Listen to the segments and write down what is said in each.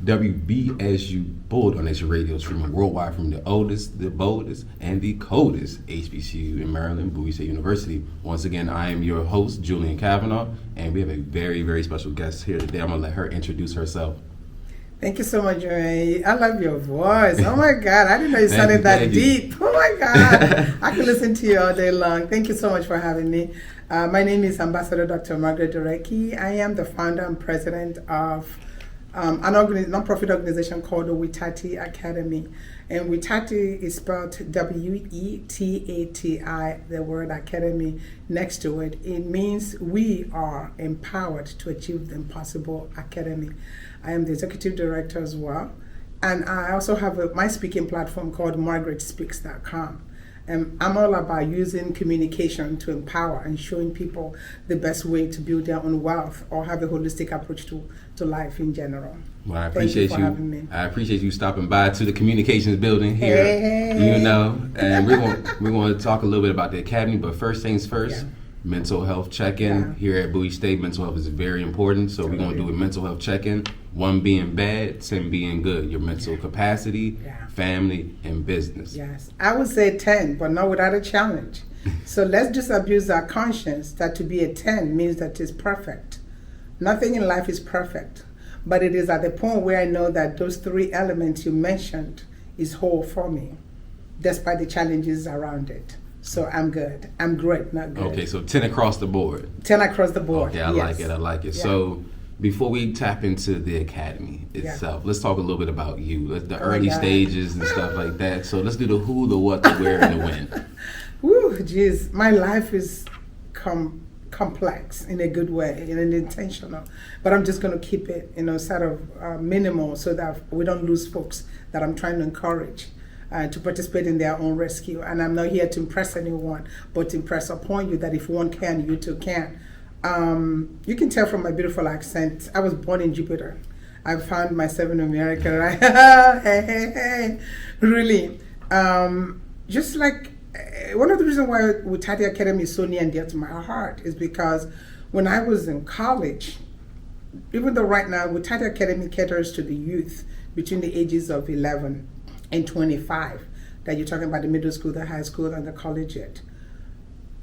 WBSU Bulldog Nation Radio, streaming worldwide from the oldest, the boldest, and the coldest HBCU in Maryland, Bowie State University. Once again, I am your host, Julian Kavanaugh, and we have a very, very special guest here today. I'm going to let her introduce herself. Thank you so much, Ray. I love your voice. Oh my God, I didn't know you sounded that deep. Oh my God, I could listen to you all day long. Thank you so much for having me. My name is Ambassador Dr. Dureke. I am the founder and president of a non-profit organization called the Wetati Academy. And Wetati is spelled W-E-T-A-T-I, the word academy next to it. It means we are empowered to achieve the impossible academy. I am the executive director as well. And I also have my speaking platform called margaretspeaks.com. And I'm all about using communication to empower and showing people the best way to build their own wealth or have a holistic approach to life in general. Well, I appreciate Thank you for having me. I appreciate you stopping by to the communications building here. Hey. You know, and we're going to talk a little bit about the academy, but first things first. Yeah. Mental health check-in. Here at Bowie State, mental health is very important, so we're going to do a mental health check-in. 1 being bad, 10 being good. Your mental capacity, family, and business. Yes, I would say 10, but not without a challenge. So let's just abuse our conscience that to be a 10 means that it's perfect. Nothing in life is perfect, but it is at the point where I know that those 3 elements you mentioned is whole for me, despite the challenges around it. So I'm good. I'm great, not good. Okay, so 10 across the board. 10 across the board. Okay, I like it. Yeah. So before we tap into the academy itself, let's talk a little bit about you, the early stages and stuff like that. So let's do the who, the what, the where, and the when. Woo, geez. My life is complex in a good way, in an intentional. But I'm just going to keep it, sort of minimal so that we don't lose folks that I'm trying to encourage to participate in their own rescue. And I'm not here to impress anyone, but to impress upon you that if one can, you too can. You can tell from my beautiful accent, I was born in Jupiter. I found myself in America, right? hey. Really. Just like, one of the reasons why Wetati Academy is so near and dear to my heart is because when I was in college, even though right now Wetati Academy caters to the youth between the ages of 11 and 25, that you're talking about the middle school, the high school, and the collegiate.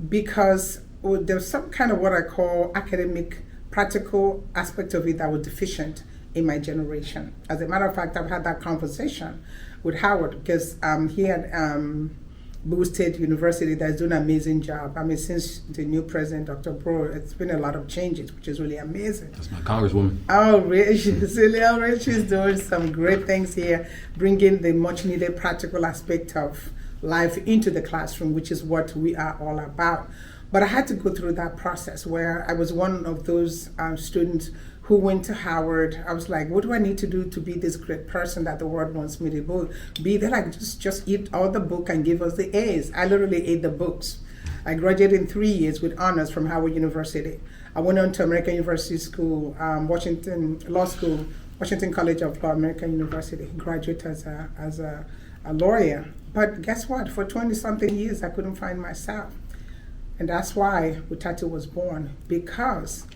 Because there's some kind of what I call academic, practical aspect of it that was deficient in my generation. As a matter of fact, I've had that conversation with Howard because he had Bowie State University that's doing an amazing job. I mean, since the new president, Dr. Bro, it's been a lot of changes, which is really amazing. That's my congresswoman. Oh, really? She's doing some great things here, bringing the much needed practical aspect of life into the classroom, which is what we are all about. But I had to go through that process where I was one of those students who went to Howard. I was like, what do I need to do to be this great person that the world wants me to be? They're like, just eat all the book and give us the A's. I literally ate the books. I graduated in 3 years with honors from Howard University. I went on to American University School, Washington Law School, Washington College of Law, American University. Graduate as a lawyer. But guess what? For 20-something years, I couldn't find myself. And that's why Wetati was born, because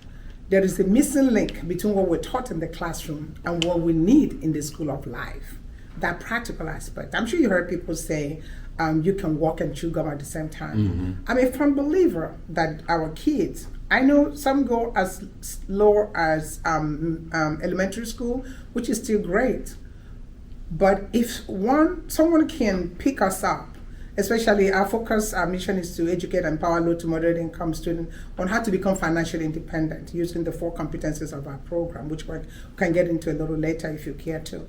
there is a missing link between what we're taught in the classroom and what we need in the school of life. That practical aspect. I'm sure you heard people say you can walk and chew gum at the same time. Mm-hmm. I'm a firm believer that our kids, I know some go as low as elementary school, which is still great. But if someone can pick us up, especially our focus, our mission is to educate and empower low to moderate income students on how to become financially independent using the 4 competencies of our program, which we can get into a little later if you care to.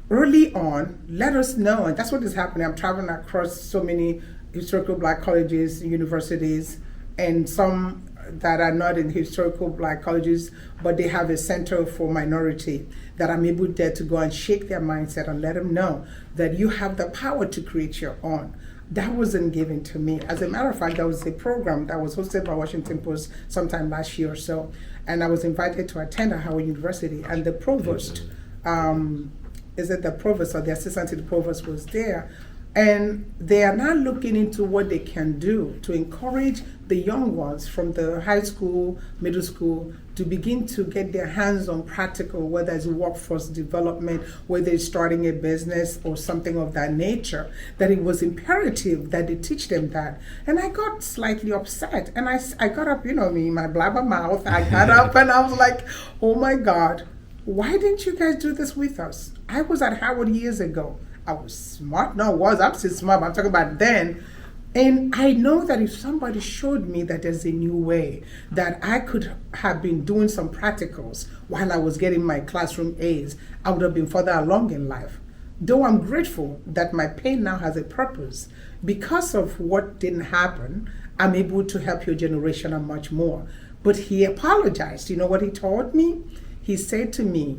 Early on, let us know, and that's what is happening. I'm traveling across so many historical Black colleges, universities, and some that are not in historical Black colleges, but they have a center for minority, that I'm able there to go and shake their mindset and let them know that you have the power to create your own. That wasn't given to me. As a matter of fact, there was a program that was hosted by Washington Post sometime last year or so, and I was invited to attend at Howard University, and the provost, the provost or the assistant to the provost was there, and they are now looking into what they can do to encourage the young ones from the high school, middle school, to begin to get their hands on practical, whether it's workforce development, whether it's starting a business or something of that nature, that it was imperative that they teach them that. And I got slightly upset. And I got up, you know me, my blabber mouth, I got up and I was like, oh my God, why didn't you guys do this with us? I was at Howard years ago. I was smart. No, I'm still smart. I'm talking about then. And I know that if somebody showed me that there's a new way, that I could have been doing some practicals while I was getting my classroom A's, I would have been further along in life. Though I'm grateful that my pain now has a purpose. Because of what didn't happen, I'm able to help your generation and much more. But he apologized. You know what he told me? He said to me,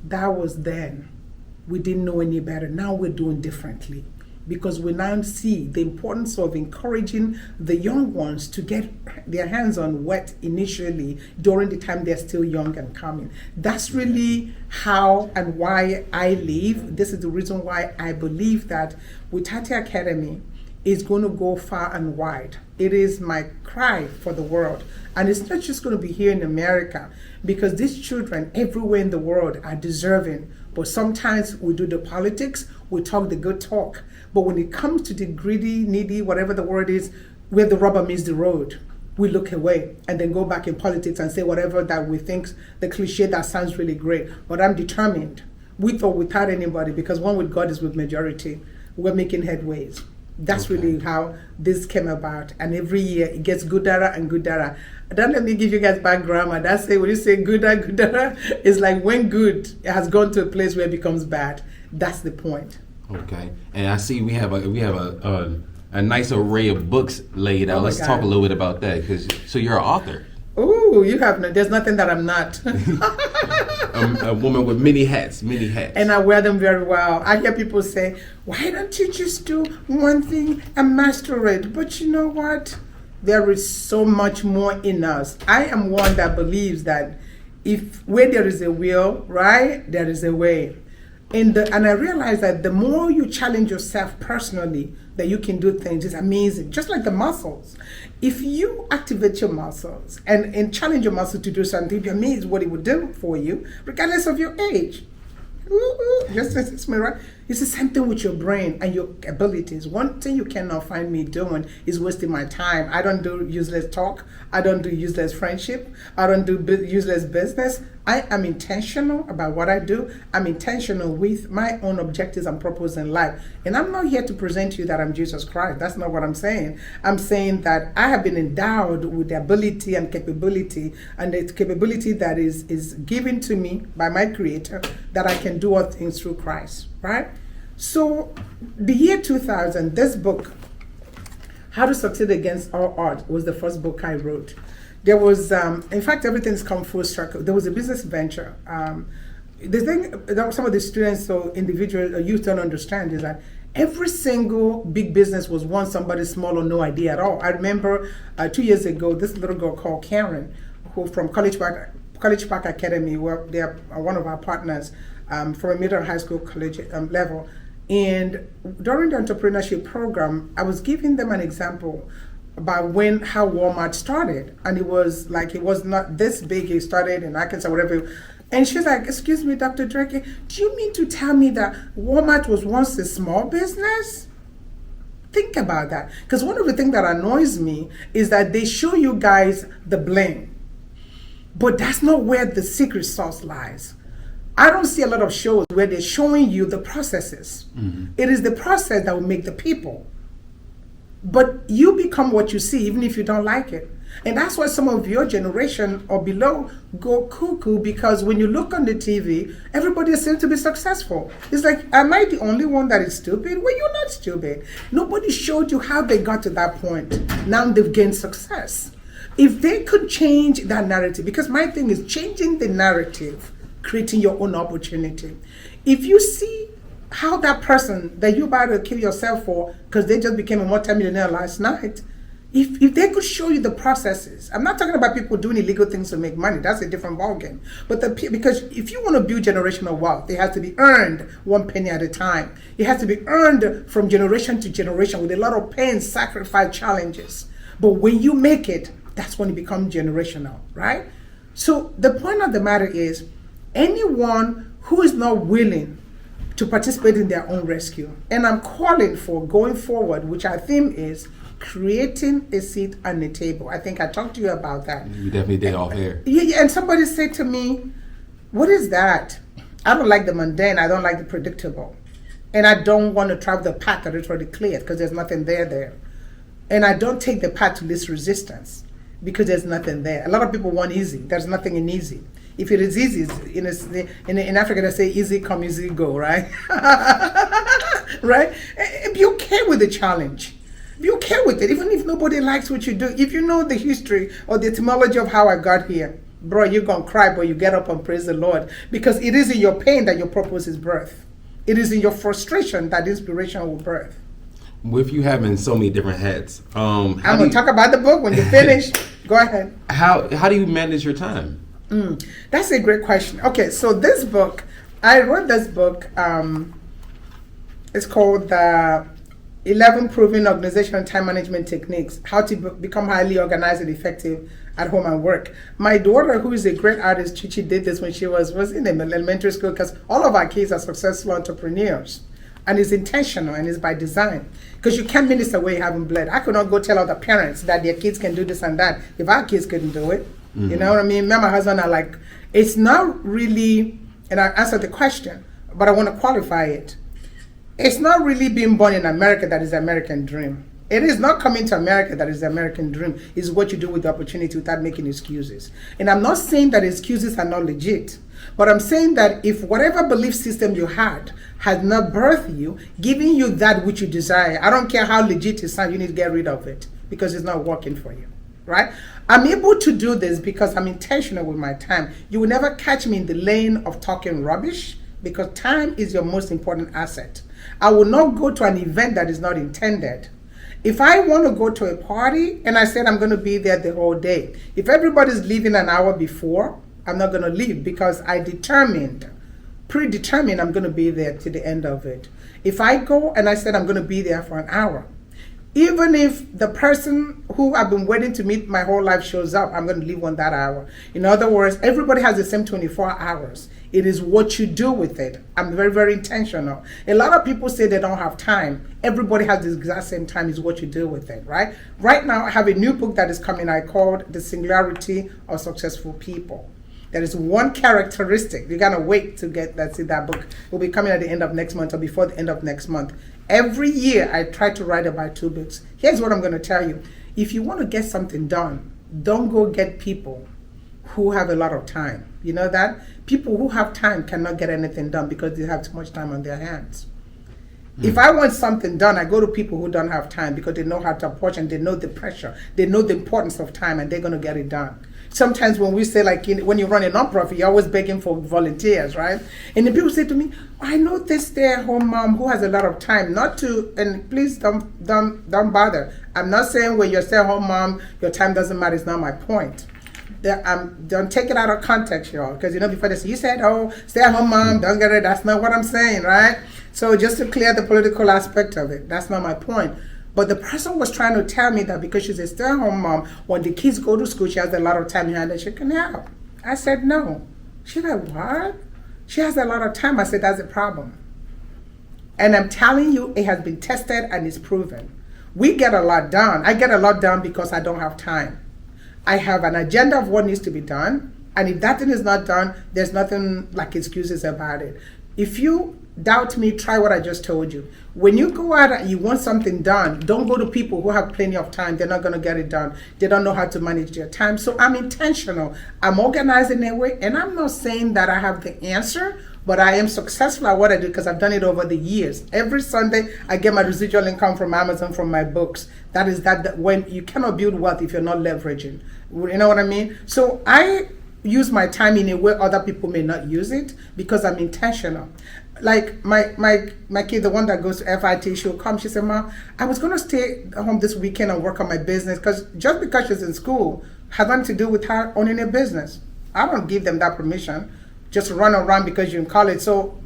that was then. We didn't know any better. Now we're doing differently. Because we now see the importance of encouraging the young ones to get their hands on wet initially during the time they're still young and coming. That's really how and why I live. This is the reason why I believe that Wetati Academy is going to go far and wide. It is my cry for the world. And it's not just going to be here in America, because these children everywhere in the world are deserving. But sometimes we do the politics, we talk the good talk. But when it comes to the greedy, needy, whatever the word is, where the rubber meets the road, we look away and then go back in politics and say whatever that we think, the cliche that sounds really great. But I'm determined, with or without anybody, because one with God is with majority, we're making headways. That's really how this came about. And every year it gets gooder and gooder. Don't let me give you guys bad grammar. That's it. When you say gooder, it's like when good has gone to a place where it becomes bad. That's the point. Okay. And I see we have a nice array of books laid out. Let's talk a little bit about that. So you're an author. Oh, there's nothing that I'm not. A woman with many hats. And I wear them very well. I hear people say, why don't you just do one thing and master it? But you know what? There is so much more in us. I am one that believes that where there is a will, right, there is a way. And I realize that the more you challenge yourself personally, that you can do things, is amazing. Just like the muscles. If you activate your muscles and challenge your muscle to do something, you'd be amazed what it would do for you, regardless of your age. Just it's me, right? It's the same thing with your brain and your abilities. One thing you cannot find me doing is wasting my time. I don't do useless talk. I don't do useless friendship. I don't do useless business. I am intentional about what I do. I'm intentional with my own objectives and purpose in life. And I'm not here to present to you that I'm Jesus Christ. That's not what I'm saying. I'm saying that I have been endowed with the ability and capability, and the capability that is given to me by my Creator, that I can do all things through Christ, right? So the year 2000, this book, How to Succeed Against All Odds, was the first book I wrote. There was, in fact, everything's come full circle. There was a business venture. The thing that some of the students or individuals or youth don't understand is that every single big business was once somebody small or no idea at all. I remember 2 years ago, this little girl called Karen, who from College Park Academy, where they are one of our partners from a middle high school college level. And during the entrepreneurship program, I was giving them an example about how Walmart started. And it was not this big. It started in Arkansas, whatever. And she's like, excuse me, Dr. Dureke, do you mean to tell me that Walmart was once a small business? Think about that. Because one of the things that annoys me is that they show you guys the blame. But that's not where the secret sauce lies. I don't see a lot of shows where they're showing you the processes. Mm-hmm. It is the process that will make the people. But you become what you see, even if you don't like it. And that's why some of your generation or below go cuckoo, because when you look on the TV, everybody seems to be successful. It's like, am I the only one that is stupid? Well, you're not stupid. Nobody showed you how they got to that point. Now they've gained success. If they could change that narrative, because my thing is changing the narrative, creating your own opportunity. If you see how that person that you're about to kill yourself for because they just became a multimillionaire last night, if they could show you the processes, I'm not talking about people doing illegal things to make money, that's a different ballgame. But because if you want to build generational wealth, it has to be earned one penny at a time. It has to be earned from generation to generation with a lot of pain, sacrifice, challenges. But when you make it, that's when it becomes generational, right? So the point of the matter is, anyone who is not willing to participate in their own rescue, and I'm calling for going forward, which our theme is creating a seat on the table. I think I talked to you about that. You definitely did off air. Yeah, and somebody said to me, what is that? I don't like the mundane. I don't like the predictable. And I don't want to travel the path that is already cleared because there's nothing there. And I don't take the path to least resistance because there's nothing there. A lot of people want easy. There's nothing in easy. If it is easy, in Africa they say easy come, easy go, right? Right? Be okay with the challenge. Be okay with it, even if nobody likes what you do. If you know the history or the etymology of how I got here, bro, you're going to cry, but you get up and praise the Lord. Because it is in your pain that your purpose is birth. It is in your frustration that inspiration will birth. With you having so many different hats, I'm going to talk about the book when you finish. Go ahead. How do you manage your time? That's a great question. Okay, so this book, I wrote this book. It's called the 11 Proven Organizational Time Management Techniques, How to Become Highly Organized and Effective at Home and Work. My daughter, who is a great artist, Chichi, did this when she was in elementary school because all of our kids are successful entrepreneurs. And it's intentional and it's by design. Because you can't minister where you haven't bled. I could not go tell other parents that their kids can do this and that if our kids couldn't do it. Mm-hmm. You know what I mean? Me and my husband are like, it's not really, and I answered the question, but I want to qualify it. It's not really being born in America that is the American dream. It is not coming to America that is the American dream. It's what you do with the opportunity without making excuses. And I'm not saying that excuses are not legit, but I'm saying that if whatever belief system you had has not birthed you, giving you that which you desire, I don't care how legit it sounds, you need to get rid of it because it's not working for you, right? I'm able to do this because I'm intentional with my time. You will never catch me in the lane of talking rubbish because time is your most important asset. I will not go to an event that is not intended. If I want to go to a party and I said I'm going to be there the whole day, if everybody's leaving an hour before, I'm not going to leave because I predetermined I'm going to be there to the end of it. If I go and I said I'm going to be there for an hour, even if the person who I've been waiting to meet my whole life shows up, I'm going to leave on that hour. In other words, everybody has the same 24 hours. It is what you do with it. I'm very, very intentional. A lot of people say they don't have time. Everybody has the exact same time. Is what you do with it, right? Right now, I have a new book that is coming. I called The Singularity of Successful People. There is one characteristic. You're going to wait to get see that book. It will be coming at the end of next month or before the end of next month. Every year, I try to write about 2 books. Here's what I'm going to tell you. If you want to get something done, don't go get people who have a lot of time. You know that? People who have time cannot get anything done because they have too much time on their hands. If I want something done, I go to people who don't have time because they know how to approach and they know the pressure. They know the importance of time and they're going to get it done. Sometimes when we say, like, when you run a nonprofit, you're always begging for volunteers, right? And then people say to me, I know this stay-at-home mom who has a lot of time not to, and please don't bother. I'm not saying when you're a stay-at-home mom, your time doesn't matter. It's not my point. Don't take it out of context, y'all, because before they say, you said, oh, stay-at-home mom, don't get it. That's not what I'm saying, right? So just to clear the political aspect of it, that's not my point. But the person was trying to tell me that because she's a stay-at-home mom, when the kids go to school, she has a lot of time and that she can help. I said, no. She's like, what? She has a lot of time. I said, that's a problem. And I'm telling you, it has been tested and it's proven. We get a lot done. I get a lot done because I don't have time. I have an agenda of what needs to be done. And if that thing is not done, there's nothing like excuses about it. If you doubt me, try what I just told you. When you go out and you want something done, don't go to people who have plenty of time. They're not going to get it done. They don't know how to manage their time. So I'm intentional. I'm organized in a way. And I'm not saying that I have the answer, but I am successful at what I do because I've done it over the years. Every Sunday, I get my residual income from Amazon from my books. That is that when you cannot build wealth if you're not leveraging. You know what I mean? So I use my time in a way other people may not use it because I'm intentional. Like my kid, the one that goes to FIT, she'll come. She said, Mom, I was going to stay home this weekend and work on my business because just because she's in school has nothing to do with her owning a business. I don't give them that permission. Just run around because you're in college. So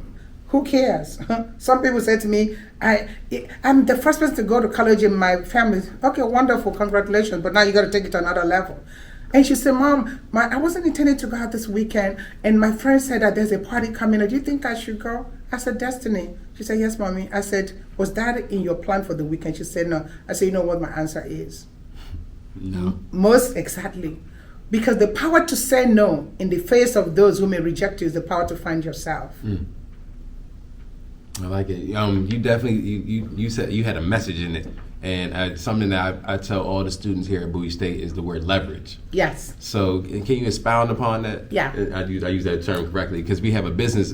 Who cares? Some people say to me, I'm the first person to go to college in my family. Okay, wonderful, congratulations, but now you got to take it to another level. And she said, Mom, I wasn't intending to go out this weekend, and my friend said that there's a party coming. Do you think I should go? I said, Destiny. She said, yes, Mommy. I said, was that in your plan for the weekend? She said, no. I said, you know what my answer is? No. Most exactly. Because the power to say no in the face of those who may reject you is the power to find yourself. I like it. You definitely you said you had a message in it, and something that I tell all the students here at Bowie State is the word leverage. Yes. So can you expound upon that? Yeah. I use that term correctly because we have a business,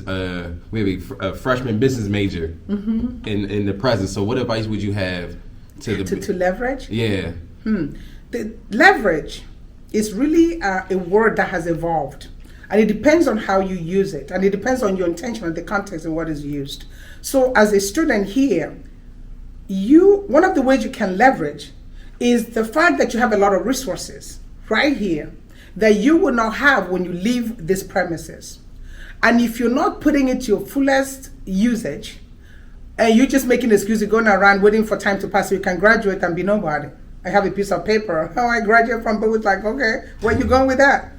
we have a freshman business major in the present. So what advice would you have to leverage? Yeah. The leverage is really a word that has evolved. And it depends on how you use it. And it depends on your intention and the context and what is used. So as a student here, one of the ways you can leverage is the fact that you have a lot of resources right here that you will not have when you leave these premises. And if you're not putting it to your fullest usage, and you're just making excuses going around waiting for time to pass so you can graduate and be nobody. I have a piece of paper. Oh, I graduated from Bowie. It's like, okay, where you going with that?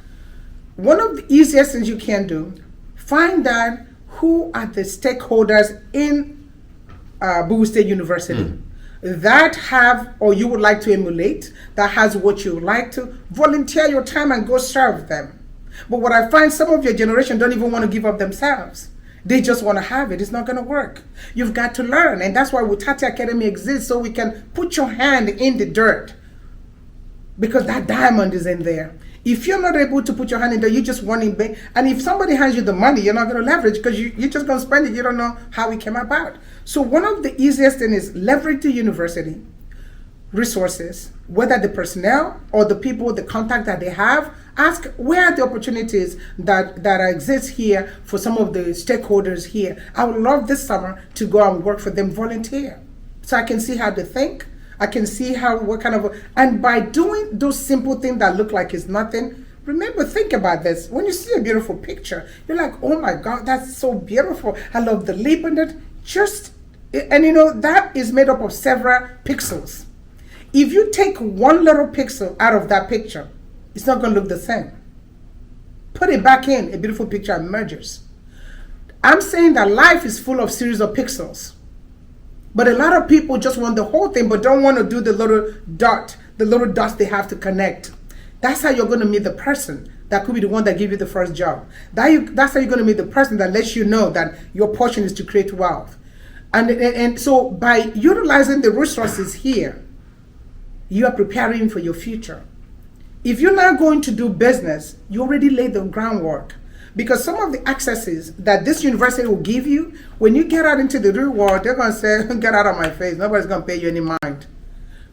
One of the easiest things you can do, find out who are the stakeholders in Bowie State University that have, or you would like to emulate, that has what you would like to. Volunteer your time and go serve them. But what I find, some of your generation don't even want to give up themselves. They just want to have it. It's not going to work. You've got to learn. And that's why Wetati Academy exists, so we can put your hand in the dirt. Because that diamond is in there. If you're not able to put your hand in there, you're just wanting big. And if somebody hands you the money, you're not going to leverage because you're just going to spend it. You don't know how it came about. So one of the easiest things is leverage the university resources, whether the personnel or the people, the contact that they have. Ask where are the opportunities that exist here for some of the stakeholders here. I would love this summer to go and work for them, volunteer. So I can see how they think. I can see and by doing those simple things that look like it's nothing, remember, think about this. When you see a beautiful picture, you're like, oh my God, that's so beautiful. I love the leap in it. That is made up of several pixels. If you take one little pixel out of that picture, it's not going to look the same. Put it back in, a beautiful picture emerges. I'm saying that life is full of series of pixels. But a lot of people just want the whole thing, but don't want to do the little dots they have to connect. That's how you're going to meet the person that could be the one that gives you the first job. That's how you're going to meet the person that lets you know that your portion is to create wealth. And so by utilizing the resources here, you are preparing for your future. If you're not going to do business, you already laid the groundwork. Because some of the accesses that this university will give you, when you get out into the real world, they're going to say, get out of my face. Nobody's going to pay you any mind.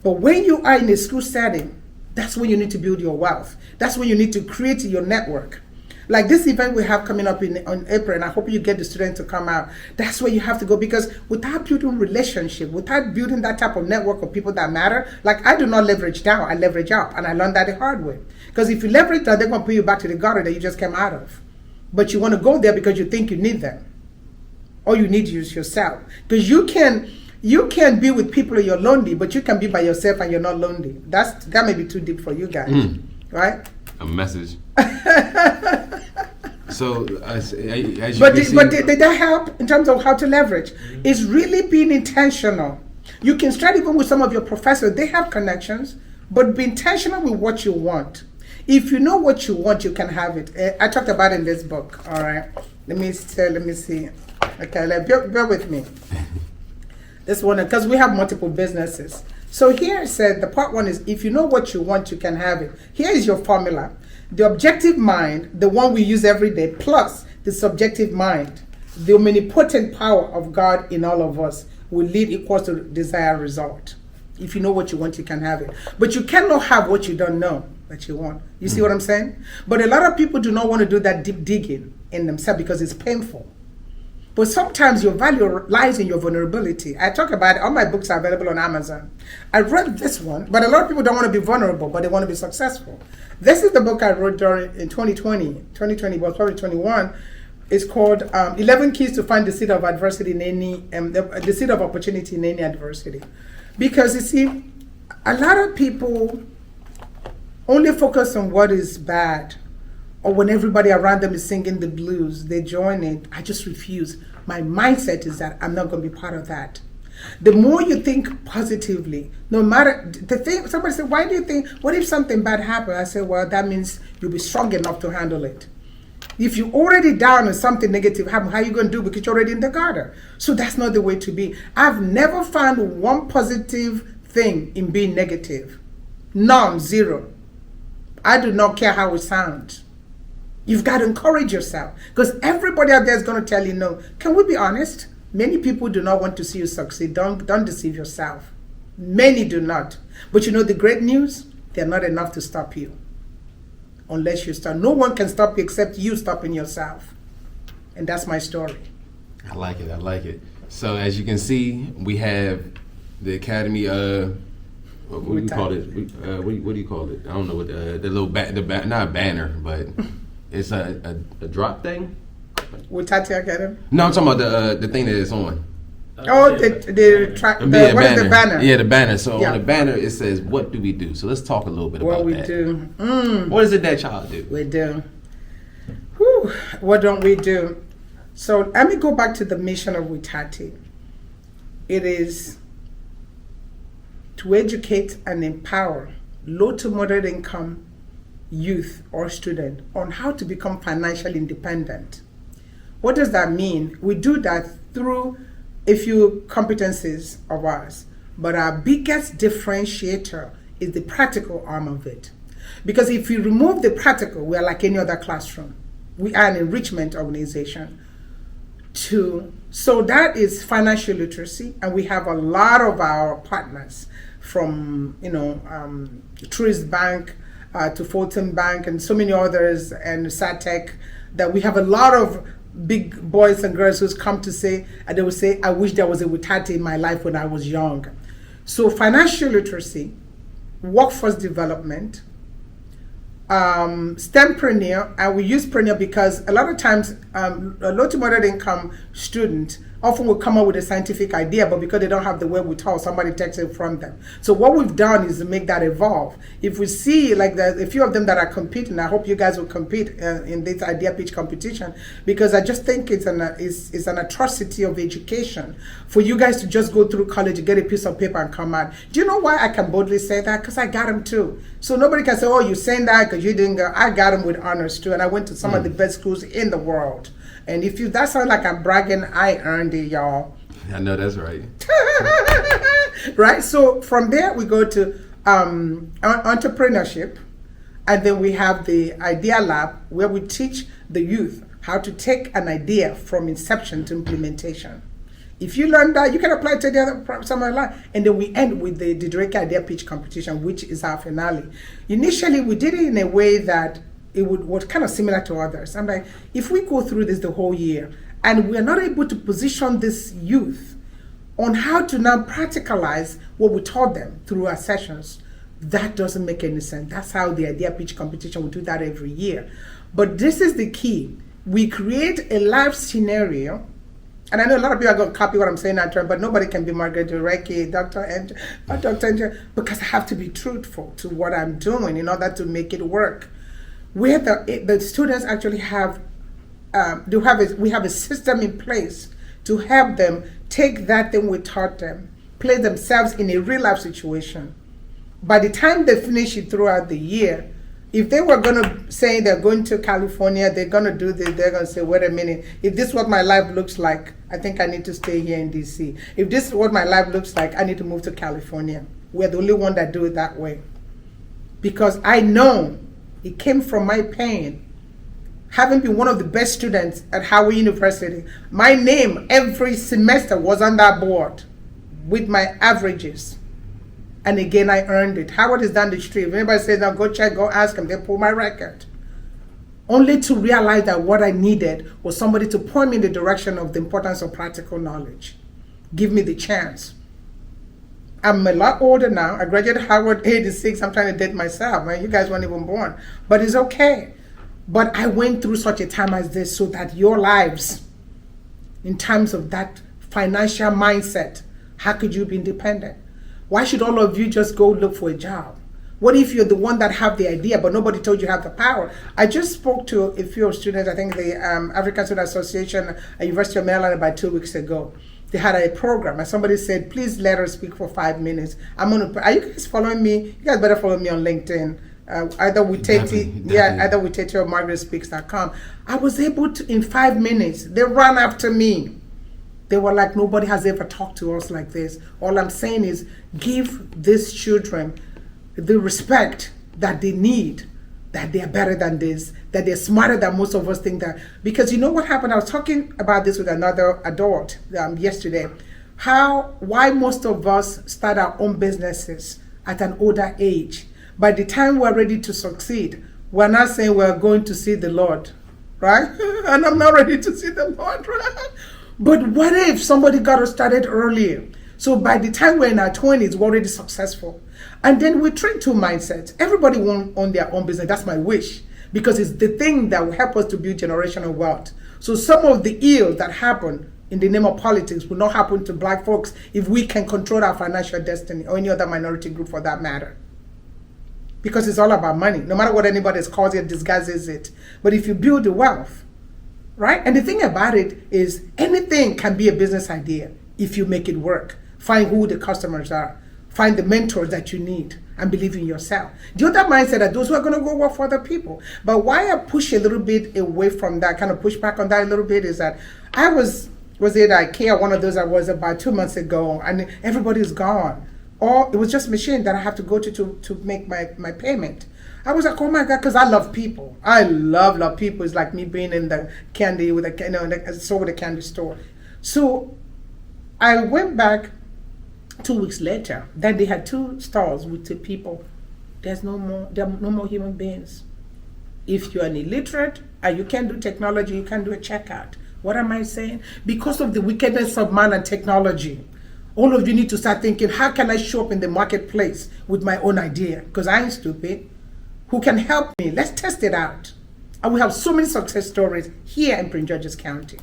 But when you are in a school setting, that's when you need to build your wealth. That's when you need to create your network. Like this event we have coming up in April, and I hope you get the students to come out. That's where you have to go, because without building relationship, without building that type of network of people that matter, like I do not leverage down, I leverage up, and I learned that the hard way. Because if you leverage down, they're going to put you back to the gutter that you just came out of. But you want to go there because you think you need them, or you need to use yourself. Because you can be with people and you're lonely, but you can be by yourself and you're not lonely. That may be too deep for you guys, right? A message. So, did that help in terms of how to leverage? It's really being intentional. You can start even with some of your professors. They have connections, but be intentional with what you want. If you know what you want, you can have it. I talked about it in this book. All right. Let me see. Okay, bear with me. This one, because we have multiple businesses. So here it said, the part one is, if you know what you want, you can have it. Here is your formula. The objective mind, the one we use every day, plus the subjective mind, the omnipotent power of God in all of us will lead equals to desired result. If you know what you want, you can have it. But you cannot have what you don't know that you want. You see what I'm saying? But a lot of people do not want to do that deep digging in themselves because it's painful. But sometimes your value lies in your vulnerability. I talk about it. All my books are available on Amazon. I read this one, but a lot of people don't want to be vulnerable, but they want to be successful. This is the book I wrote in 2020, but probably 21. It's called 11 Keys to Find the Seed of Adversity in Any, the Seed of Opportunity in Any Adversity. Because you see, a lot of people only focus on what is bad, or when everybody around them is singing the blues, they join it. I just refuse. My mindset is that I'm not going to be part of that. The more you think positively, no matter the thing, somebody said, why do you think, what if something bad happened? I said, well, that means you'll be strong enough to handle it. If you're already down and something negative happens, how are you going to do? Because you're already in the gutter. So that's not the way to be. I've never found one positive thing in being negative. None, zero. I do not care how it sounds. You've got to encourage yourself, because everybody out there is going to tell you no. Can we be honest? Many people do not want to see you succeed. Don't deceive yourself. Many do not. But you know the great news? They're not enough to stop you. Unless you start. No one can stop you except you stopping yourself. And that's my story. I like it. I like it. So as you can see, we have the Academy. What do you call it? What do you call it? I don't know what the little not a banner, but it's a drop thing. Wetati Academy. No, I'm talking about the thing that it's on. What is the banner? Yeah, the banner. So Yeah. on the banner it says, "What do we do?" So let's talk a little bit about What we that. do. What is it that y'all do? We do. Whew. What don't we do? So let me go back to the mission of Wetati. It is to educate and empower low to moderate income youth or student on how to become financially independent. What does that mean? We do that through a few competencies of ours, but our biggest differentiator is the practical arm of it. Because if you remove the practical, we are like any other classroom. We are an enrichment organization. So that is financial literacy, and we have a lot of our partners from Truist Bank to Fulton Bank and so many others, and SATEC, that we have a lot of big boys and girls who's come to say, and they will say, I wish there was a Wetati in my life when I was young. So financial literacy, workforce development, STEMpreneur, and we use preneur because a lot of times a low to moderate income student often will come up with a scientific idea, but because they don't have the wherewithal, somebody takes it from them. So what we've done is to make that evolve. If we see like a few of them that are competing, I hope you guys will compete in this idea pitch competition, because I just think it's an atrocity of education for you guys to just go through college, get a piece of paper and come out. Do you know why I can boldly say that? Because I got them too. So nobody can say, oh, you're saying that because you didn't go. I got them with honors too, and I went to some of the best schools in the world. And if that sounds like I'm bragging, I earned it, y'all. I know that's right. Right? So from there, we go to entrepreneurship. And then we have the Idea Lab, where we teach the youth how to take an idea from inception to implementation. If you learn that, you can apply it to the other somewhere life. And then we end with the Dureke Idea Pitch Competition, which is our finale. Initially, we did it in a way that it was kind of similar to others. I'm like, if we go through this the whole year and we're not able to position this youth on how to now practicalize what we taught them through our sessions, that doesn't make any sense. That's how the Idea Pitch Competition, we do that every year. But this is the key. We create a live scenario, and I know a lot of people are going to copy what I'm saying that term, but nobody can be Margaret Dureke, Dr. Angel, because I have to be truthful to what I'm doing in order to make it work. Where the students actually have, we have a system in place to help them take that thing we taught them, play themselves in a real life situation. By the time they finish it throughout the year, if they were going to say they're going to California, they're going to do this, they're going to say, wait a minute, if this is what my life looks like, I think I need to stay here in DC. If this is what my life looks like, I need to move to California. We're the only one that do it that way. Because I know it came from my pain. Having been one of the best students at Howard University, my name every semester was on that board with my averages. And again, I earned it. Howard is down the street. If anybody says, now go check, go ask them, they pull my record. Only to realize that what I needed was somebody to point me in the direction of the importance of practical knowledge. Give me the chance. I'm a lot older now. I graduated Howard 86. I'm trying to date myself. Man, you guys weren't even born. But it's okay. But I went through such a time as this so that your lives, in terms of that financial mindset, how could you be independent? Why should all of you just go look for a job? What if you're the one that have the idea, but nobody told you have the power? I just spoke to a few students, I think the African Student Association at University of Maryland about 2 weeks ago. They had a program, and somebody said, please let her speak for 5 minutes. Are you guys following me? You guys better follow me on LinkedIn. Either with Tati, either with Tati or MargaretSpeaks.com. I was able to, in 5 minutes, they ran after me. They were like, nobody has ever talked to us like this. All I'm saying is give these children the respect that they need, that they are better than this, that they're smarter than most of us think that. Because you know what happened? I was talking about this with another adult yesterday. Why most of us start our own businesses at an older age. By the time we're ready to succeed, we're not saying we're going to see the Lord, right? And I'm not ready to see the Lord, right? But what if somebody got us started earlier? So by the time we're in our 20s, we're already successful. And then we train two mindsets. Everybody wants own their own business. That's my wish, because it's the thing that will help us to build generational wealth. So some of the ills that happen in the name of politics will not happen to black folks if we can control our financial destiny, or any other minority group for that matter. Because it's all about money. No matter what anybody calls it, disguises it. But if you build the wealth, right? And the thing about it is anything can be a business idea if you make it work. Find who the customers are. Find the mentors that you need and believe in yourself. The other mindset are those who are going to go work for other people. But why I push a little bit away from that, kind of push back on that a little bit, is that I was it IKEA, one of those I was about 2 months ago, and everybody's gone. Or it was just a machine that I have to go to make my payment. I was like, oh my God, because I love people. I love people. It's like me being in the candy with a candy store. So I went back 2 weeks later. Then they had 2 stores with 2 people. There are no more human beings. If you're an illiterate and you can't do technology, you can't do a checkout. What am I saying? Because of the wickedness of man and technology, all of you need to start thinking, how can I show up in the marketplace with my own idea? Because I ain't stupid. Who can help me? Let's test it out. And we have so many success stories here in Prince George's County.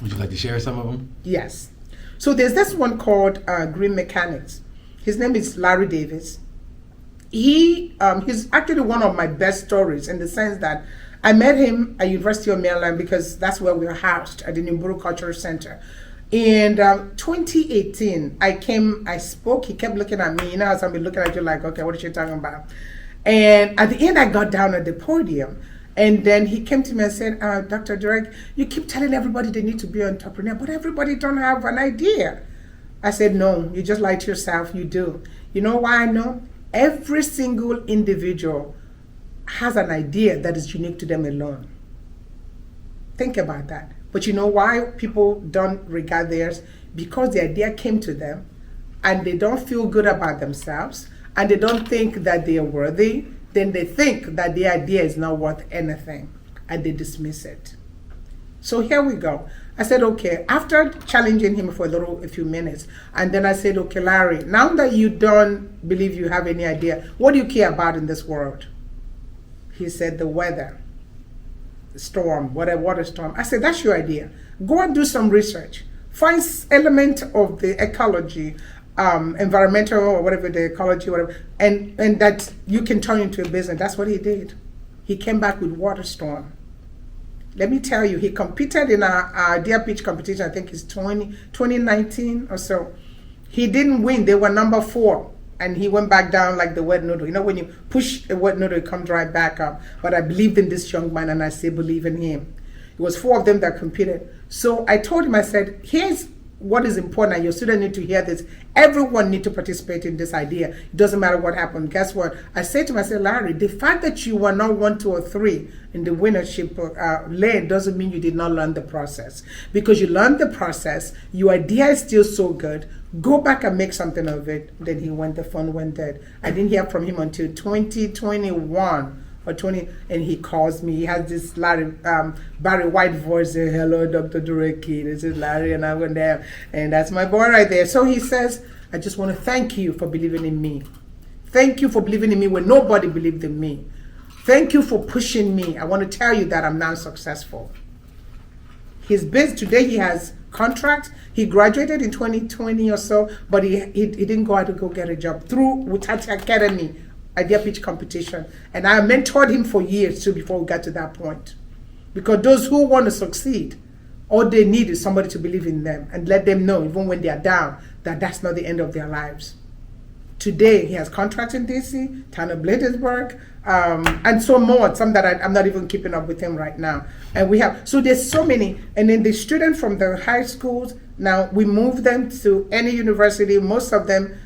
Would you like to share some of them? Yes. So there's this one called Green Mechanics. His name is Larry Davis. He's actually one of my best stories in the sense that I met him at University of Maryland because that's where we were housed at the Nimburu Cultural Center. In 2018, I spoke, he kept looking at me, you know how somebody looking at you like, okay, what is she talking about? And at the end, I got down at the podium, and then he came to me and said, Dr. Dureke, you keep telling everybody they need to be an entrepreneur, but everybody don't have an idea. I said, no, you just lie to yourself, you do. You know why I know? Every single individual has an idea that is unique to them alone. Think about that. But you know why people don't regard theirs? Because the idea came to them and they don't feel good about themselves and they don't think that they are worthy. Then they think that the idea is not worth anything and they dismiss it. So here we go. I said, okay, after challenging him for a few minutes, and then I said, okay, Larry, now that you don't believe you have any idea, what do you care about in this world? He said, the weather. Storm, whatever, water storm. I said, that's your idea. Go and do some research. Find element of the ecology, environmental or whatever, the ecology, whatever, and that you can turn into a business. That's what he did. He came back with water storm. Let me tell you, he competed in our idea pitch competition, I think it's 2019 or so. He didn't win. They were number 4. And he went back down like the wet noodle. You know, when you push a wet noodle, it comes right back up. But I believed in this young man, and I still believe in him. It was 4 of them that competed. So I told him, I said, here's what is important, and your students need to hear this. Everyone needs to participate in this idea. It doesn't matter what happened. Guess what? I said to him, I said, Larry, the fact that you were not 1, 2, or 3 in the winnership lane doesn't mean you did not learn the process. Because you learned the process, your idea is still so good. Go back and make something of it. Then the phone went dead. I didn't hear from him until 2021 or 20, and he calls me. He has this Barry White voice. Hello, Dr. Dureke. This is Larry, and I went there, and that's my boy right there. So he says, I just want to thank you for believing in me. Thank you for believing in me when nobody believed in me. Thank you for pushing me. I want to tell you that I'm now successful. His business today, he has contracts. He graduated in 2020 or so, but he didn't go out to go get a job through Wetati Academy, idea pitch competition. And I mentored him for years too before we got to that point. Because those who want to succeed, all they need is somebody to believe in them and let them know, even when they are down, that that's not the end of their lives. Today, he has contracts in DC, town of Bladensburg, and so more, some that I'm not even keeping up with him right now. And we have, so there's so many. And then the students from the high schools, now we move them to any university. Most of them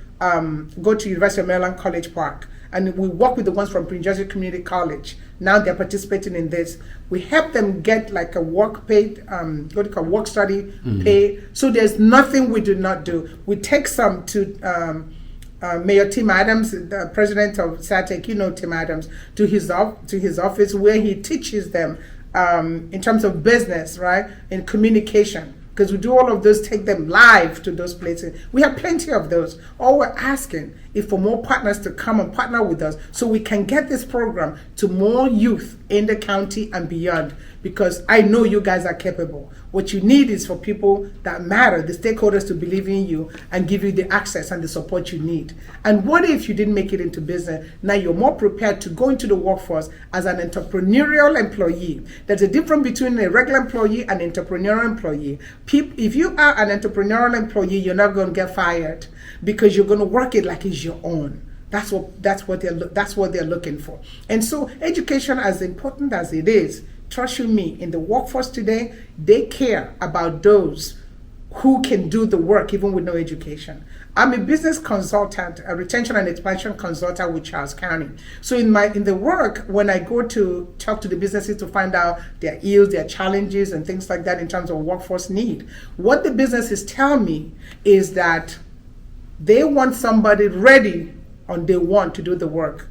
go to University of Maryland College Park. And we work with the ones from Prince George Community College. Now they're participating in this. We help them get like a work paid, what do you call work study pay. So there's nothing we do not do. We take some to Mayor Tim Adams, the president of SATEC, you know Tim Adams, to his office where he teaches them in terms of business, right, in communication. Because we do all of those, take them live to those places. We have plenty of those. All we're asking is for more partners to come and partner with us so we can get this program to more youth in the county and beyond. Because I know you guys are capable. What you need is for people that matter, the stakeholders, to believe in you and give you the access and the support you need. And what if you didn't make it into business? Now you're more prepared to go into the workforce as an entrepreneurial employee. There's a difference between a regular employee and an entrepreneurial employee. If you are an entrepreneurial employee, you're not going to get fired because you're going to work it like it's your own. That's what they're looking for. And so education, as important as it is, trust you me, in the workforce today, they care about those who can do the work even with no education. I'm a business consultant, a retention and expansion consultant with Charles County. So in the work, when I go to talk to the businesses to find out their ills, their challenges, and things like that in terms of workforce need, what the businesses tell me is that they want somebody ready on day one to do the work.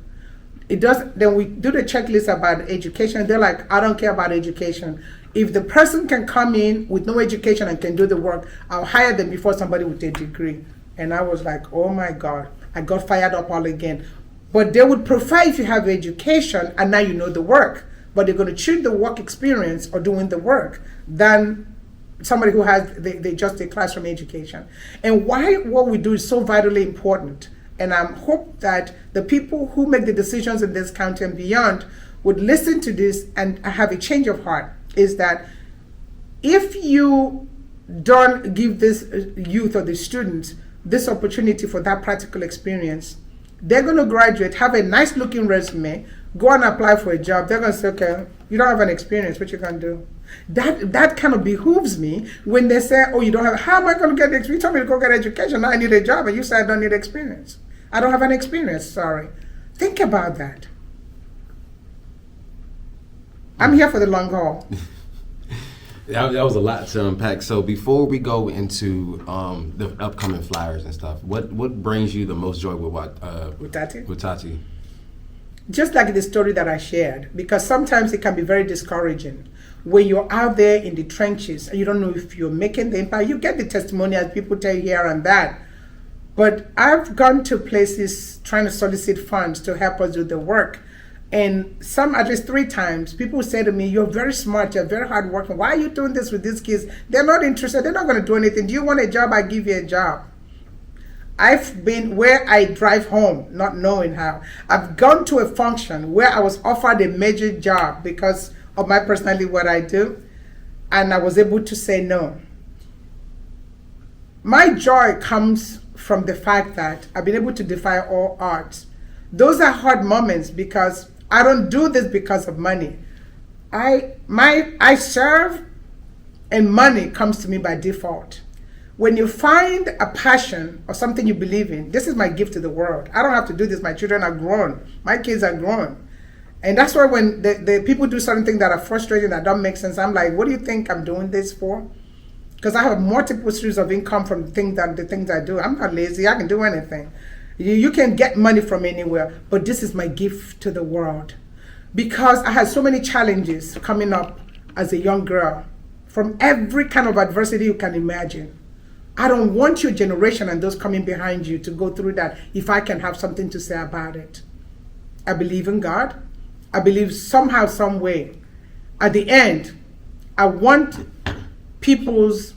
Then we do the checklist about education. They're like, I don't care about education. If the person can come in with no education and can do the work, I'll hire them before somebody with a degree. And I was like, oh my God, I got fired up all again. But they would prefer if you have education and now you know the work, but they're going to choose the work experience or doing the work than somebody who has just a classroom education. And why what we do is so vitally important. And I hope that the people who make the decisions in this county and beyond would listen to this and have a change of heart, is that if you don't give this youth or the students this opportunity for that practical experience, they're going to graduate, have a nice looking resume, go and apply for a job. They're going to say, okay, you don't have an experience, what you going to do? That kind of behooves me when they say, oh, you don't have, how am I going to get the experience? You told me to go get education, now I need a job, and you say I don't need experience. I don't have an experience, sorry. Think about that. I'm here for the long haul. That was a lot to unpack. So before we go into the upcoming flyers and stuff, what brings you the most joy with Wetati? Wetati? Just like the story that I shared, because sometimes it can be very discouraging when you're out there in the trenches and you don't know if you're making the impact. You get the testimonials, people tell you here and that. But I've gone to places trying to solicit funds to help us do the work. And at least 3 times, people say to me, you're very smart, you're very hardworking. Why are you doing this with these kids? They're not interested, they're not going to do anything. Do you want a job? I give you a job. I've been where I drive home, not knowing how. I've gone to a function where I was offered a major job because of my personality, what I do, and I was able to say no. My joy comes from the fact that I've been able to defy all odds. Those are hard moments because I don't do this because of money. I serve, and money comes to me by default. When you find a passion or something you believe in, this is my gift to the world. I don't have to do this. My children are grown. My kids are grown. And that's why when the people do certain things that are frustrating, that don't make sense, I'm like, what do you think I'm doing this for? Because I have multiple streams of income from the things I do. I'm not lazy. I can do anything. You can get money from anywhere, but this is my gift to the world. Because I had so many challenges coming up as a young girl, from every kind of adversity you can imagine. I don't want your generation and those coming behind you to go through that if I can have something to say about it. I believe in God. I believe somehow, some way, at the end, I want people's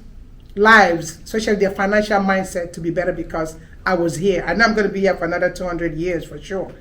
lives, especially their financial mindset, to be better because I was here. I know I'm going to be here for another 200 years for sure.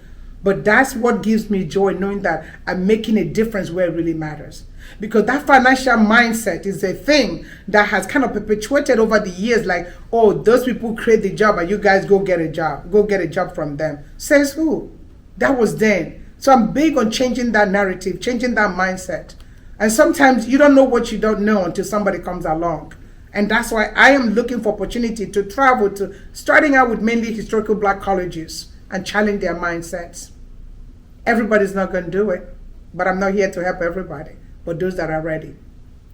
But that's what gives me joy, knowing that I'm making a difference where it really matters. Because that financial mindset is a thing that has kind of perpetuated over the years, like, oh, those people create the job and you guys go get a job. Go get a job from them. Says who? That was then. So I'm big on changing that narrative, changing that mindset. And sometimes you don't know what you don't know until somebody comes along. And that's why I am looking for opportunity to travel to, starting out with mainly historical Black colleges and challenge their mindsets. Everybody's not going to do it, but I'm not here to help everybody, but those that are ready.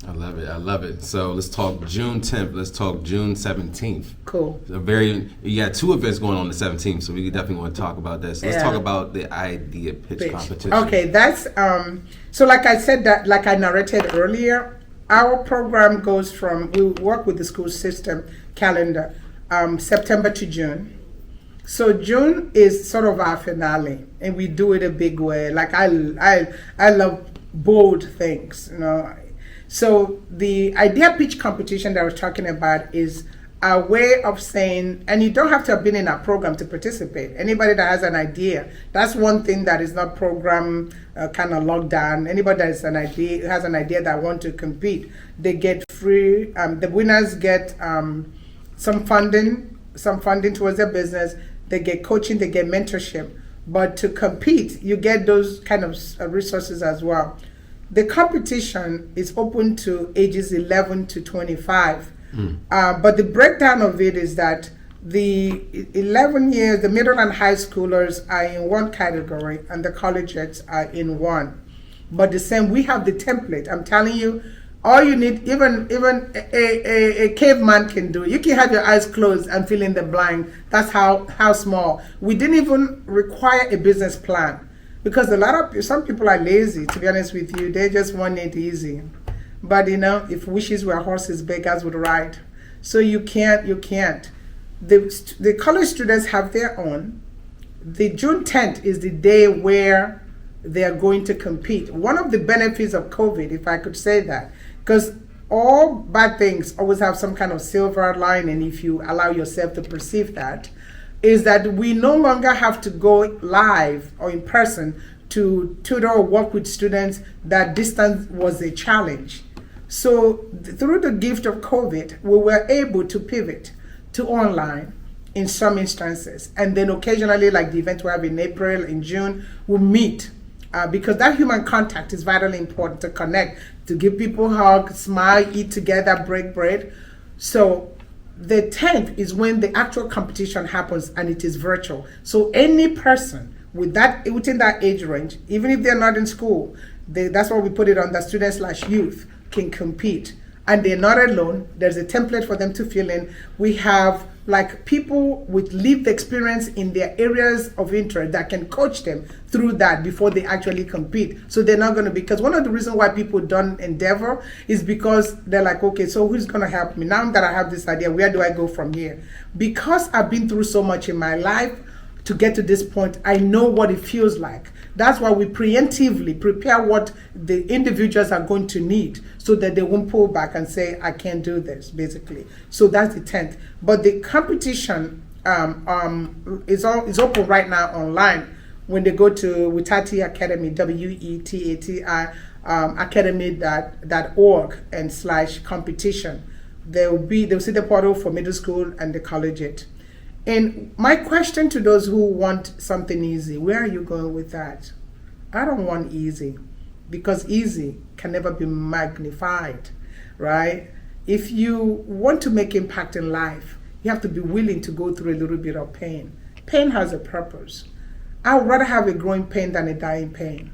I love it. I love it. So let's talk June 10th. Let's talk June 17th. Cool. You got 2 events going on the 17th, so we definitely want to talk about this. So let's talk about the idea pitch competition. Okay, that's so like I said, that like I narrated earlier, our program goes from, we work with the school system calendar, September to June. So June is sort of our finale, and we do it a big way. Like I love bold things, you know. So the idea pitch competition that I was talking about is a way of saying, and you don't have to have been in our program to participate. Anybody that has an idea, that's one thing that is not program kind of locked down. Anybody that has an idea that want to compete, they get free. The winners get some funding towards their business. They get coaching, they get mentorship. But to compete, you get those kind of resources as well. The competition is open to ages 11 to 25. But the breakdown of it is that the 11 years, the middle and high schoolers are in one category and the collegiates are in one. But the same, we have the template. I'm telling you, all you need, even a caveman can do. You can have your eyes closed and fill in the blank. That's how small. We didn't even require a business plan because some people are lazy, to be honest with you. They just want it easy. But you know, if wishes were horses, beggars would ride. So you can't. The college students have their own. The June 10th is the day where they are going to compete. One of the benefits of COVID, if I could say that, because all bad things always have some kind of silver lining if you allow yourself to perceive that, is that we no longer have to go live or in person to tutor or work with students. That distance was a challenge. So through the gift of COVID, we were able to pivot to online in some instances. And then occasionally, like the event we have in April, in June, we'll meet because that human contact is vitally important to connect, to give people a hug, smile, eat together, break bread. So the 10th is when the actual competition happens and it is virtual. So any person within that age range, even if they're not in school, that's why we put it on the student/youth can compete. And they're not alone. There's a template for them to fill in. We have like people with lived experience in their areas of interest that can coach them through that before they actually compete. So they're not going to, because one of the reasons why people don't endeavor is because they're like, okay, so who's going to help me? Now that I have this idea, where do I go from here? Because I've been through so much in my life to get to this point, I know what it feels like. That's why we preemptively prepare what the individuals are going to need so that they won't pull back and say, I can't do this, basically. So that's the 10th. But the competition is open right now online. When they go to Wetati Academy, WETATI academy.org and /competition, they'll see the portal for middle school and the collegiate. And my question to those who want something easy, where are you going with that? I don't want easy, because easy can never be magnified, right? If you want to make impact in life, you have to be willing to go through a little bit of pain. Pain has a purpose. I would rather have a growing pain than a dying pain.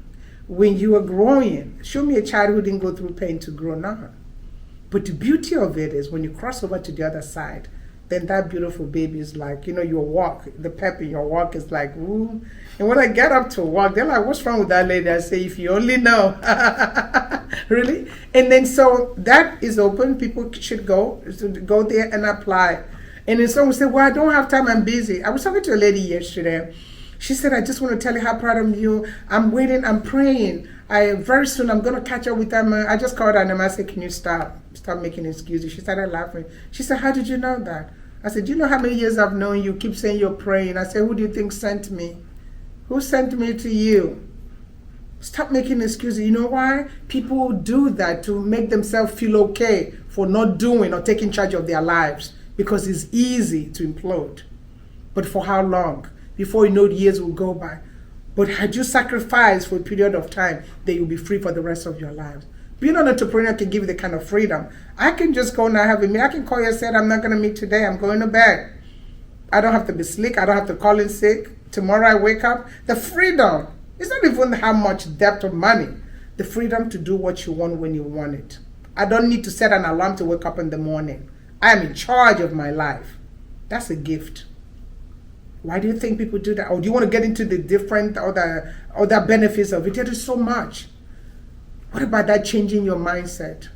When you are growing, show me a child who didn't go through pain to grow now. But the beauty of it is when you cross over to the other side, then that beautiful baby is like, your walk, the pep in your walk is like, ooh. And when I get up to walk, they're like, what's wrong with that lady? I say, if you only know. Really? And then so that is open. People should go there and apply. And then someone say, well, I don't have time, I'm busy. I was talking to a lady yesterday, She said, I just want to tell you how proud of you. I'm waiting, I'm praying. Very soon I'm going to catch up with them. I just called her and I said, can you stop making excuses? She started laughing. She said, how did you know that? I said, do you know how many years I've known you? Keep saying you're praying. I said, who do you think sent me? Who sent me to you? Stop making excuses. You know why? People do that to make themselves feel okay for not doing or taking charge of their lives, because it's easy to implode. But for how long? Before you know, years will go by. But had you sacrificed for a period of time, then you'll be free for the rest of your lives. Being an entrepreneur can give you the kind of freedom. I can just go and have a meeting. I can call you and say, I'm not going to meet today. I'm going to bed. I don't have to be sick. I don't have to call in sick. Tomorrow I wake up. The freedom. It's not even how much depth of money. The freedom to do what you want when you want it. I don't need to set an alarm to wake up in the morning. I am in charge of my life. That's a gift. Why do you think people do that? Or do you want to get into the different other benefits of it? There is so much. What about that changing your mindset?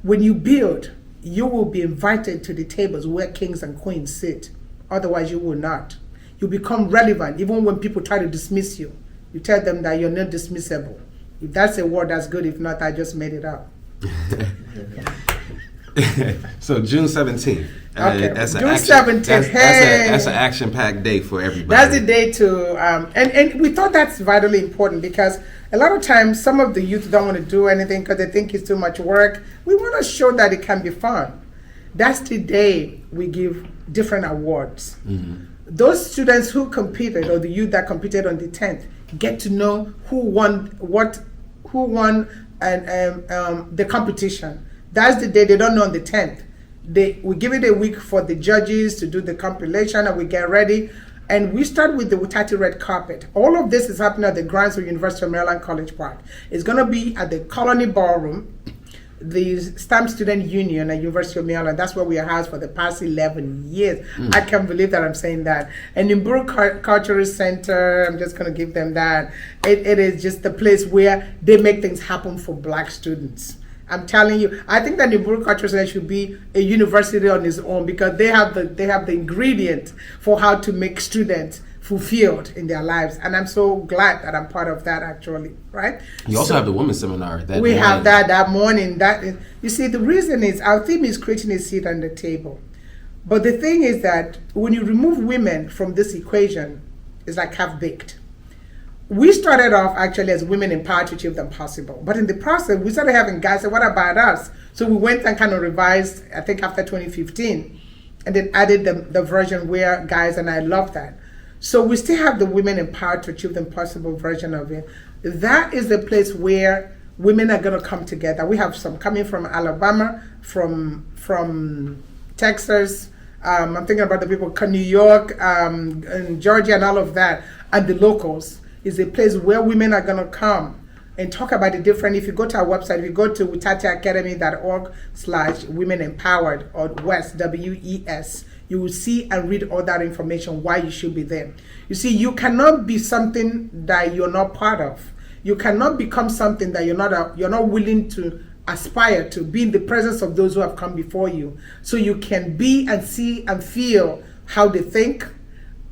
When you build, you will be invited to the tables where kings and queens sit. Otherwise, you will not. You become relevant even when people try to dismiss you. You tell them that you're not dismissible. If that's a word, that's good. If not, I just made it up. So June 17th. Okay. That's June 17th. That's an action-packed day for everybody. That's the day to, and we thought that's vitally important, because a lot of times some of the youth don't want to do anything because they think it's too much work. We want to show that it can be fun. That's the day we give different awards. Mm-hmm. Those students who competed, or the youth that competed on the 10th, get to know who won the competition. That's the day. They don't know on the 10th. We give it a week for the judges to do the compilation, and we get ready. And we start with the Wetati red carpet. All of this is happening at the grounds of University of Maryland College Park. It's going to be at the Colony Ballroom, the STEM Student Union at University of Maryland. That's where we are housed for the past 11 years. I can't believe that I'm saying that. And in Nimburu Cultural Center, I'm just going to give them that. It is just the place where they make things happen for Black students. I'm telling you, I think that Nimburu Cultural Center should be a university on its own, because they have the ingredient for how to make students fulfilled in their lives. And I'm so glad that I'm part of that, actually, right? You also have the women's seminar that we morning. Have that morning. You see, the reason is our theme is creating a seat on the table. But the thing is that when you remove women from this equation, it's like half-baked. We started off actually as women empowered to achieve the impossible. But in the process, we started having guys say, what about us? So we went and kind of revised, I think after 2015, and then added the version where guys, and I love that. So we still have the women empowered to achieve the impossible version of it. That is the place where women are going to come together. We have some coming from Alabama, from Texas. I'm thinking about the people from New York, and Georgia, and all of that, and the locals. Is a place where women are going to come and talk about the different. If you go to our website, if you go to wetatiacademy.org/women empowered, or WES, WES, you will see and read all that information why you should be there. You see, you cannot be something that you're not part of. You cannot become something that you're not willing to aspire to, be in the presence of those who have come before you, so you can be and see and feel how they think,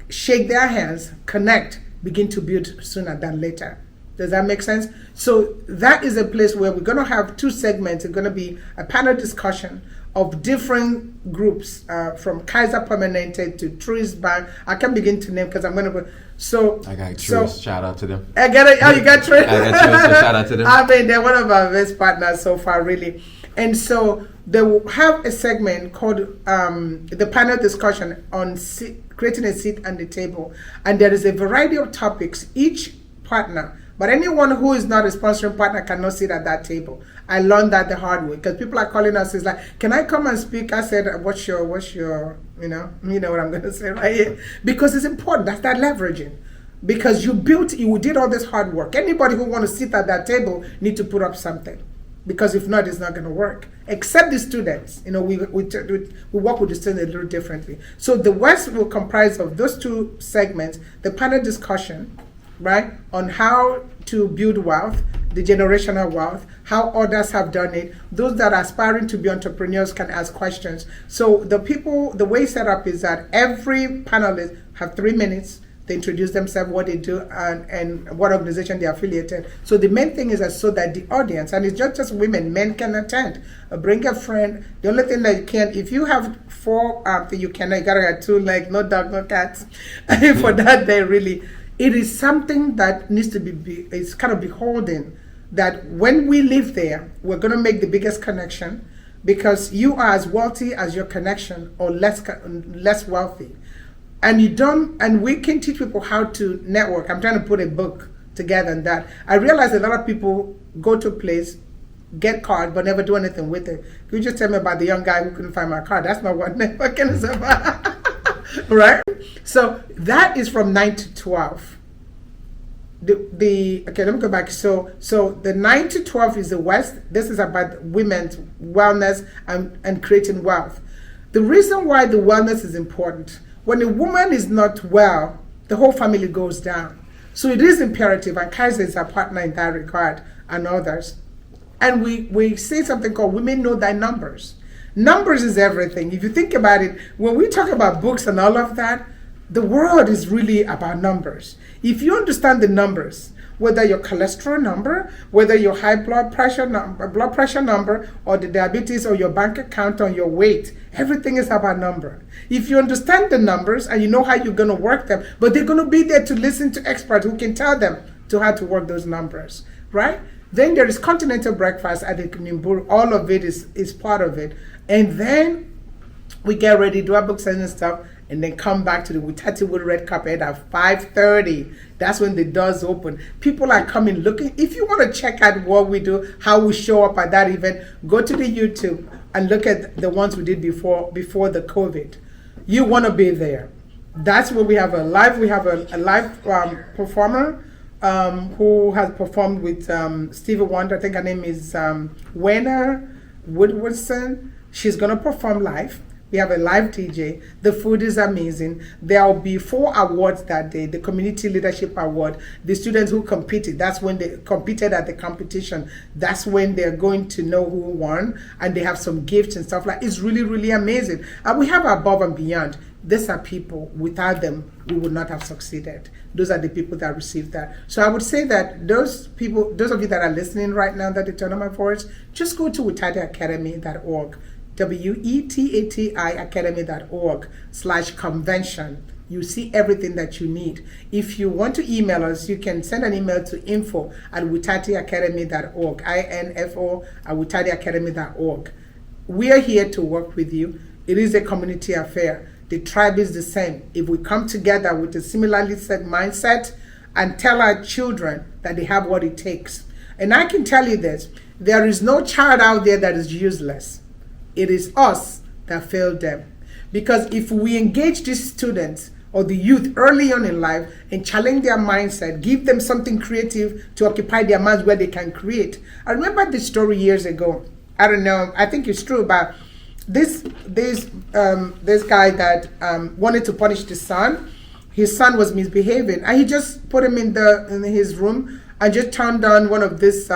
shake their hands, connect, begin to build sooner than later. Does that make sense? So that is a place where we're going to have two segments. It's going to be a panel discussion of different groups, from Kaiser Permanente to Truist Bank. I can't begin to name because I'm going to go. So I got Truist. Shout out to them. I got it. Oh, you got Truist? I got Truist, so shout out to them. I mean, they're one of our best partners so far, really. And so they will have a segment called the panel discussion on creating a seat on the table. And there is a variety of topics, each partner, but anyone who is not a sponsoring partner cannot sit at that table. I learned that the hard way, because people are calling us, it's like, can I come and speak? I said, what's your, you know what I'm going to say right here? Because it's important. That's that leveraging. Because you did all this hard work. Anybody who wants to sit at that table need to put up something. Because if not, it's not going to work. Except the students. We work with the students a little differently. So the West will comprise of those two segments, the panel discussion, right, on how to build wealth, the generational wealth, how others have done it. Those that are aspiring to be entrepreneurs can ask questions. So the way it's set up is that every panelist have 3 minutes They introduce themselves, what they do, and what organization they're affiliated. So the main thing is that so that the audience, and it's just women, men can attend. Bring a friend. The only thing that you can, if you have 4, you cannot, you gotta get 2 legs, no dog, no cats. For that day, really, it is something that needs to be, it's kind of beholden, that when we live there, we're gonna make the biggest connection, because you are as wealthy as your connection or less wealthy. And we can teach people how to network. I'm trying to put a book together on that. I realize a lot of people go to a place, get card, but never do anything with it. Could you just tell me about the young guy who couldn't find my card? That's not what networking is about. Right? So that is from 9 to 12. Okay, let me go back. So the 9 to 12 is the West. This is about women's wellness and creating wealth. The reason why the wellness is important, when a woman is not well, the whole family goes down. So it is imperative, and Kaiser is our partner in that regard, and others. And we say something called women know thy numbers. Numbers is everything. If you think about it, when we talk about books and all of that, the world is really about numbers. If you understand the numbers, whether your cholesterol number, whether your high blood pressure number, or the diabetes, or your bank account, or your weight, everything is about number. If you understand the numbers and you know how you're going to work them, but they're going to be there to listen to experts who can tell them to how to work those numbers, right? Then there is continental breakfast at the Nimburu. All of it is part of it. And then we get ready, do our books and stuff, and then come back to the Wetati with red carpet at 5:30. That's when the doors open. People are coming looking. If you want to check out what we do, how we show up at that event, go to the YouTube and look at the ones we did before the COVID. You want to be there. That's where we have a live performer who has performed with Stevie Wonder. I think her name is Wena Woodwardson. She's going to perform live. We have a live DJ. The food is amazing. There will be 4 awards that day. The Community Leadership Award. The students who competed, that's when they competed at the competition. That's when they're going to know who won. And they have some gifts and stuff like that. It's really, really amazing. And we have above and beyond. These are people, without them, we would not have succeeded. Those are the people that received that. So I would say that those people, those of you that are listening right now that they turn on my voice, just go to wetatiacademy.org. WETATI academy.org/convention. You see everything that you need. If you want to email us, you can send an email to info@wetatiacademy.org, info@wetatiacademy.org. We are here to work with you. It is a community affair. The tribe is the same. If we come together with a similarly set mindset and tell our children that they have what it takes. And I can tell you this, there is no child out there that is useless. It is us that failed them. Because if we engage these students or the youth early on in life and challenge their mindset, give them something creative to occupy their minds where they can create. I remember this story years ago. I don't know, I think it's true, but this guy that wanted to punish the son. His son was misbehaving, and he just put him in his room and just turned on one of this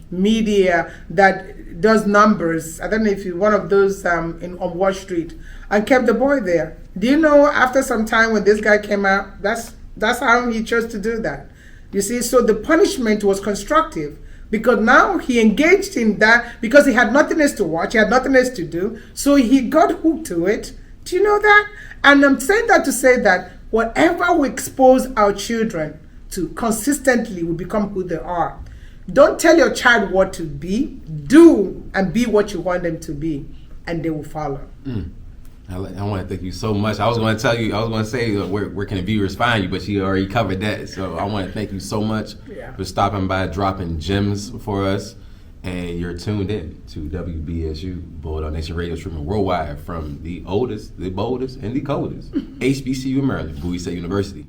media that does numbers. I don't know if you're one of those on Wall Street, and kept the boy there. Do you know, after some time when this guy came out, that's how he chose to do that. You see, so the punishment was constructive, because now he engaged in that because he had nothing else to watch, he had nothing else to do, so he got hooked to it. Do you know that? And I'm saying that to say that whatever we expose our children to consistently will become who they are. Don't tell your child what to be. Do and be what you want them to be, and they will follow. I want to thank you so much. I was going to say where can the viewers find you, but you already covered that. So I want to thank you so much for stopping by, dropping gems for us. And you're tuned in to WBSU, Bulldog Nation Radio, streaming worldwide from the oldest, the boldest, and the coldest HBCU in Maryland, Bowie State University.